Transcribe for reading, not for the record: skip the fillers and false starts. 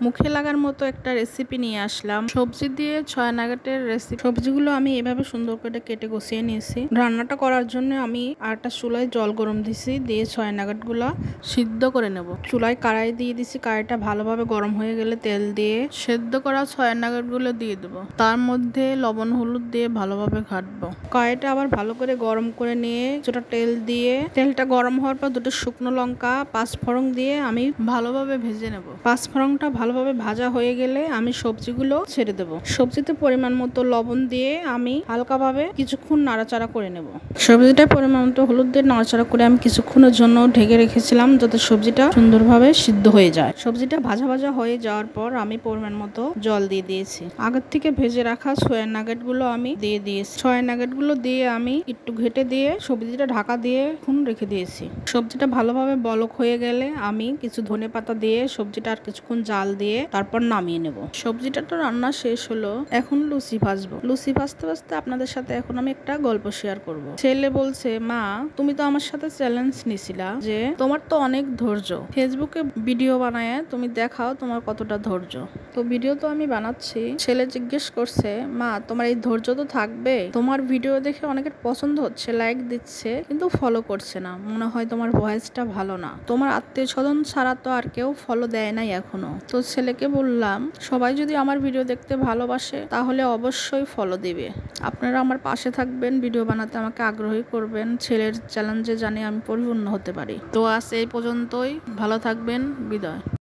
মুখে লাগার মতো একটা রেসিপি নিয়ে আসলাম। সবজি দিয়ে ছয় নাগেটের রেসিপি। সবজিগুলো আমি এভাবে সুন্দর করে কেটে গুছিয়ে নিয়েছি। রান্নাটা করার জন্য আমি আরেকটা চুলায় জল গরম দিছি, দিয়ে ছয় নাগেট গুলা সিদ্ধ করে নেব। চুলায় কড়াই দিয়ে দিছি, কড়াইটা ভালোভাবে গরম হয়ে গেলে তেল দিয়ে সেদ্ধ করা ছয় নাগেট গুলো দিয়ে দেবো। তার মধ্যে লবণ হলুদ দিয়ে ভালোভাবে ঘাটবো। কড়াইটা আবার ভালো করে গরম করে নিয়ে কিছুটা তেল দিয়ে, তেলটা গরম হওয়ার পর দুটো শুকনো লঙ্কা, পাঁচফোড়ন দিয়ে আমি ভালোভাবে ভেজে নেব। পাঁচফোড়নটা ভালোভাবে ভাজা হয়ে গেলে আমি সবজিগুলো ছেড়ে দেব। সবজিতে পরিমাণ মতো লবণ দিয়ে আমি হালকাভাবে কিছুক্ষণ নাড়াচাড়া করে নেব। সবজিটা পরিমাণ মতো হলুদ দিয়ে নাড়াচাড়া করে আমি কিছুক্ষণের জন্য ঢেকে রেখেছিলাম, যাতে সবজিটা সুন্দরভাবে সিদ্ধ হয়ে যায়। সবজিটা ভাজা ভাজা হয়ে যাওয়ার পর আমি পরিমাণ মতো জল দিয়ে দিয়েছি। আগের থেকে ভেজে রাখা সয়া নাগেট গুলো আমি দিয়ে দিয়েছি। সয়া নাগেট গুলো দিয়ে আমি একটু ঘেটে দিয়ে সবজিটা ঢাকা দিয়ে রেখে দিয়েছি। সবজিটা ভালোভাবে বলক হয়ে গেলে আমি কিছু ধনেপাতা দিয়ে সবজিটা আর কিছুক্ষণ জাল দিয়ে তারপর নামিয়ে নেব। সবজিটা তো রান্না শেষ হলো, এখন লুচি ভাজবো। লুচি ভাজতে ভাজতে আপনাদের সাথে এখন আমি একটা গল্প শেয়ার করব। ছেলে বলছে, মা তুমি তো আমার সাথে চ্যালেঞ্জ নিছিলা যে তোমার তো অনেক ধৈর্য, ফেসবুকে ভিডিও বানায় তুমি দেখাও তোমার কতটা ধৈর্য। তো ভিডিও তো আমি বানাচ্ছি। ছেলে জিজ্ঞেস করছে, মা তোমার এই ধৈর্য তো থাকবে, তোমার ভিডিও দেখে অনেকের পছন্দ হচ্ছে, লাইক দিচ্ছে, কিন্তু ফলো করছে না, মনে হয় তোমার ভয়েসটা ভালো না, তোমার আত্মীয় স্বজন ছাড়া তো আর কেউ ফলো দেয় নাই এখনো। তো ছেলেকে বললাম, সবাই যদি আমার ভিডিও দেখতে ভালোবাসে তাহলে অবশ্যই ফলো দিবে। আপনারা আমার পাশে থাকবেন, ভিডিও বানাতে আমাকে আগ্রহী করবেন, ছেলের চ্যালেঞ্জে জানি আমি পরিপূর্ণ হতে পারি। তো আজ এই পর্যন্তই, ভালো থাকবেন, বিদায়।